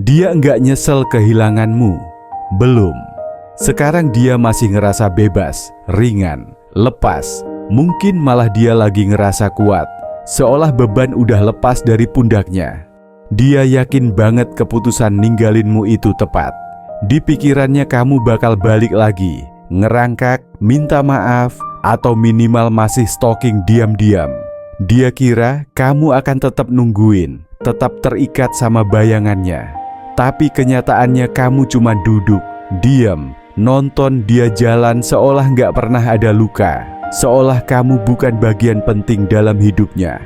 Dia enggak nyesel kehilanganmu. Belum. Sekarang dia masih ngerasa bebas, ringan, lepas. Mungkin malah dia lagi ngerasa kuat, seolah beban udah lepas dari pundaknya. Dia yakin banget keputusan ninggalinmu itu tepat. Di pikirannya kamu bakal balik lagi, ngerangkak, minta maaf, atau minimal masih stalking diam-diam. Dia kira kamu akan tetap nungguin, tetap terikat sama bayangannya. Tapi kenyataannya kamu cuma duduk, diam, nonton dia jalan seolah nggak pernah ada luka, seolah kamu bukan bagian penting dalam hidupnya.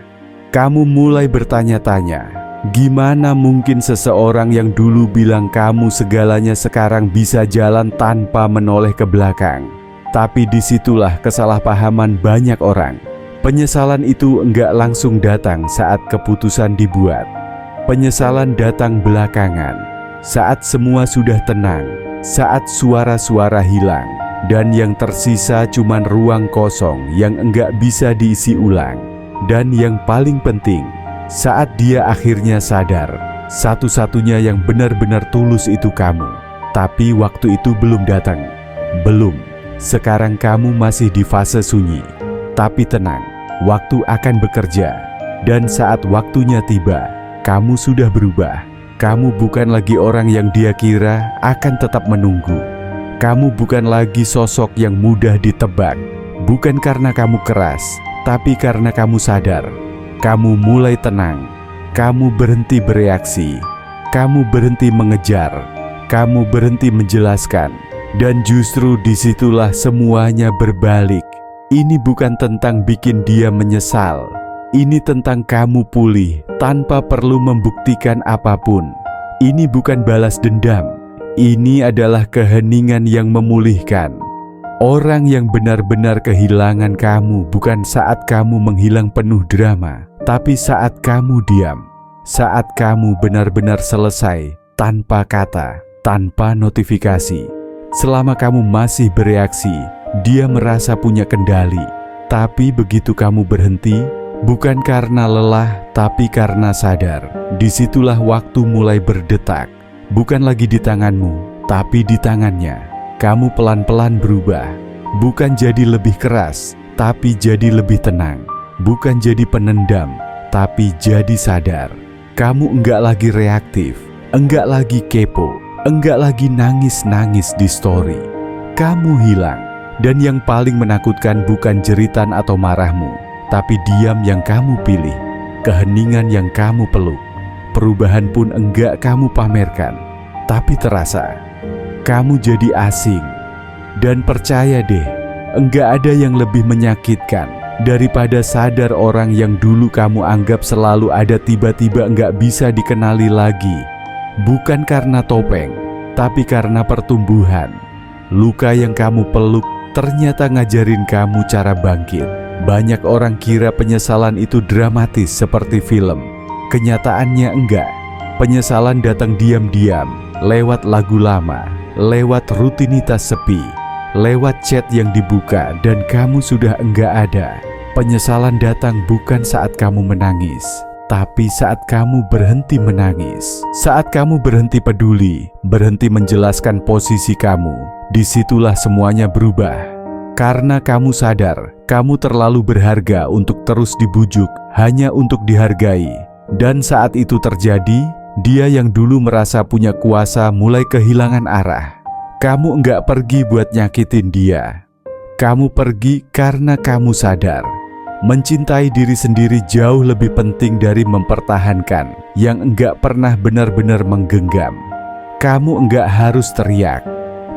Kamu mulai bertanya-tanya, gimana mungkin seseorang yang dulu bilang kamu segalanya sekarang bisa jalan tanpa menoleh ke belakang? Tapi disitulah kesalahpahaman banyak orang. Penyesalan itu enggak langsung datang saat keputusan dibuat. Penyesalan datang belakangan, saat semua sudah tenang, saat suara-suara hilang, dan yang tersisa cuman ruang kosong yang enggak bisa diisi ulang. Dan yang paling penting, saat dia akhirnya sadar, satu-satunya yang benar-benar tulus itu kamu. Tapi waktu itu belum datang. Belum. Sekarang kamu masih di fase sunyi. Tapi tenang, waktu akan bekerja. Dan saat waktunya tiba, kamu sudah berubah. Kamu bukan lagi orang yang dia kira akan tetap menunggu. Kamu bukan lagi sosok yang mudah ditebak. Bukan karena kamu keras, tapi karena kamu sadar. Kamu mulai tenang. Kamu berhenti bereaksi. Kamu berhenti mengejar. Kamu berhenti menjelaskan. Dan justru disitulah semuanya berbalik. Ini bukan tentang bikin dia menyesal. Ini tentang kamu pulih tanpa perlu membuktikan apapun. Ini bukan balas dendam. Ini adalah keheningan yang memulihkan. Orang yang benar-benar kehilangan kamu bukan saat kamu menghilang penuh drama, tapi saat kamu diam. Saat kamu benar-benar selesai tanpa kata, tanpa notifikasi. Selama kamu masih bereaksi, dia merasa punya kendali. Tapi begitu kamu berhenti, bukan karena lelah, tapi karena sadar. Disitulah waktu mulai berdetak. Bukan lagi di tanganmu, tapi di tangannya. Kamu pelan-pelan berubah. Bukan jadi lebih keras, tapi jadi lebih tenang. Bukan jadi penendam, tapi jadi sadar. Kamu enggak lagi reaktif, enggak lagi kepo, enggak lagi nangis-nangis di story. Kamu hilang. Dan yang paling menakutkan bukan jeritan atau marahmu, tapi diam yang kamu pilih, keheningan yang kamu peluk. Perubahan pun enggak kamu pamerkan, tapi terasa. Kamu jadi asing. Dan percaya deh, enggak ada yang lebih menyakitkan daripada sadar orang yang dulu kamu anggap selalu ada tiba-tiba enggak bisa dikenali lagi. Bukan karena topeng, tapi karena pertumbuhan. Luka yang kamu peluk ternyata ngajarin kamu cara bangkit. Banyak orang kira penyesalan itu dramatis seperti film. Kenyataannya enggak. Penyesalan datang diam-diam, lewat lagu lama, lewat rutinitas sepi, lewat chat yang dibuka dan kamu sudah enggak ada. Penyesalan datang bukan saat kamu menangis, tapi saat kamu berhenti menangis. Saat kamu berhenti peduli, berhenti menjelaskan posisi kamu. Disitulah semuanya berubah. Karena kamu sadar, kamu terlalu berharga untuk terus dibujuk, hanya untuk dihargai. Dan saat itu terjadi, dia yang dulu merasa punya kuasa mulai kehilangan arah. Kamu enggak pergi buat nyakitin dia. Kamu pergi karena kamu sadar. Mencintai diri sendiri jauh lebih penting dari mempertahankan yang enggak pernah benar-benar menggenggam. Kamu enggak harus teriak.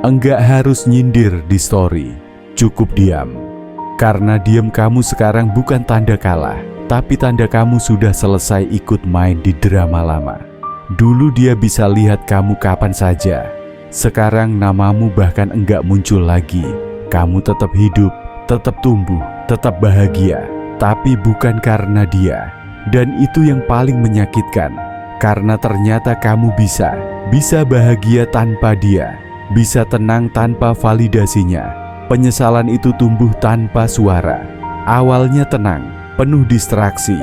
Enggak harus nyindir di story, cukup diam. Karena diam kamu sekarang bukan tanda kalah, tapi tanda kamu sudah selesai ikut main di drama lama. Dulu dia bisa lihat kamu kapan saja. Sekarang namamu bahkan enggak muncul lagi. Kamu tetap hidup, tetap tumbuh, tetap bahagia. Tapi bukan karena dia. Dan itu yang paling menyakitkan. Karena ternyata kamu bisa bahagia tanpa dia. Bisa tenang tanpa validasinya. Penyesalan itu tumbuh tanpa suara. Awalnya tenang, penuh distraksi.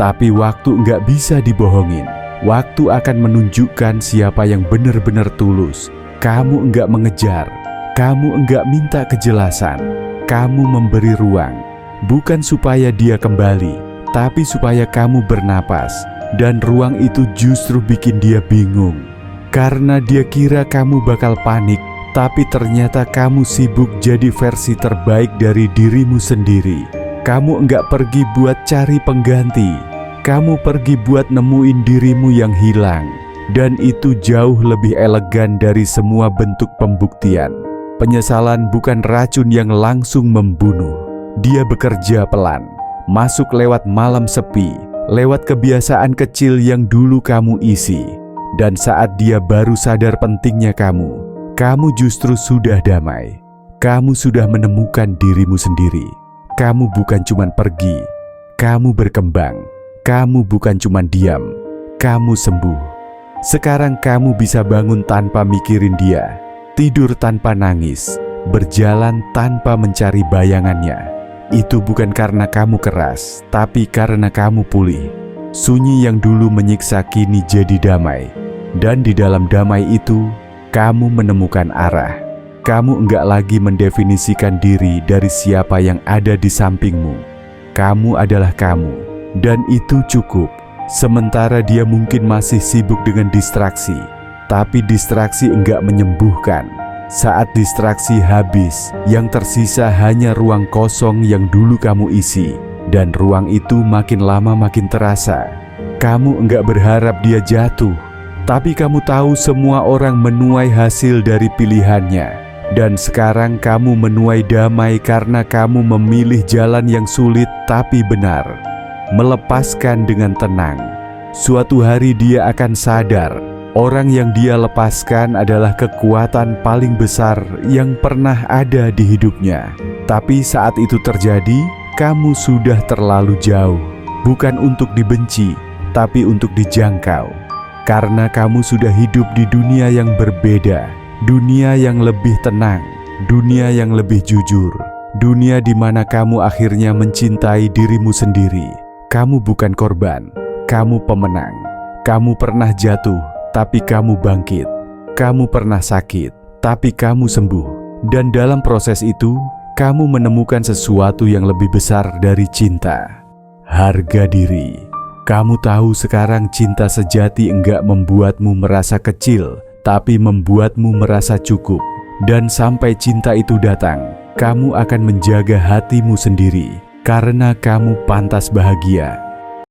Tapi waktu nggak bisa dibohongin. Waktu akan menunjukkan siapa yang benar-benar tulus. Kamu enggak mengejar, kamu enggak minta kejelasan, kamu memberi ruang. Bukan supaya dia kembali, tapi supaya kamu bernapas. Dan ruang itu justru bikin dia bingung. Karena dia kira kamu bakal panik, tapi ternyata kamu sibuk jadi versi terbaik dari dirimu sendiri. Kamu enggak pergi buat cari pengganti, kamu pergi buat nemuin dirimu yang hilang. Dan itu jauh lebih elegan dari semua bentuk pembuktian. Penyesalan bukan racun yang langsung membunuh. Dia bekerja pelan, masuk lewat malam sepi, lewat kebiasaan kecil yang dulu kamu isi. Dan saat dia baru sadar pentingnya kamu justru sudah damai. Kamu sudah menemukan dirimu sendiri. Kamu bukan cuma pergi, kamu berkembang. Kamu bukan cuma diam, kamu sembuh. Sekarang kamu bisa bangun tanpa mikirin dia, tidur tanpa nangis, berjalan tanpa mencari bayangannya. Itu bukan karena kamu keras, tapi karena kamu pulih. Sunyi yang dulu menyiksa kini jadi damai. Dan di dalam damai itu, kamu menemukan arah. Kamu enggak lagi mendefinisikan diri dari siapa yang ada di sampingmu. Kamu adalah kamu, dan itu cukup. Sementara dia mungkin masih sibuk dengan distraksi, tapi distraksi enggak menyembuhkan. Saat distraksi habis, yang tersisa hanya ruang kosong yang dulu kamu isi. Dan ruang itu makin lama makin terasa. Kamu enggak berharap dia jatuh, tapi kamu tahu semua orang menuai hasil dari pilihannya. Dan sekarang kamu menuai damai karena kamu memilih jalan yang sulit tapi benar. Melepaskan dengan tenang. Suatu hari dia akan sadar, orang yang dia lepaskan adalah kekuatan paling besar yang pernah ada di hidupnya. Tapi saat itu terjadi, kamu sudah terlalu jauh. Bukan untuk dibenci, tapi untuk dijangkau. Karena kamu sudah hidup di dunia yang berbeda, dunia yang lebih tenang, dunia yang lebih jujur, dunia di mana kamu akhirnya mencintai dirimu sendiri. Kamu bukan korban, kamu pemenang. Kamu pernah jatuh, tapi kamu bangkit. Kamu pernah sakit, tapi kamu sembuh. Dan dalam proses itu, kamu menemukan sesuatu yang lebih besar dari cinta. Harga diri. Kamu tahu sekarang cinta sejati enggak membuatmu merasa kecil, tapi membuatmu merasa cukup. Dan sampai cinta itu datang, kamu akan menjaga hatimu sendiri. Karena kamu pantas bahagia.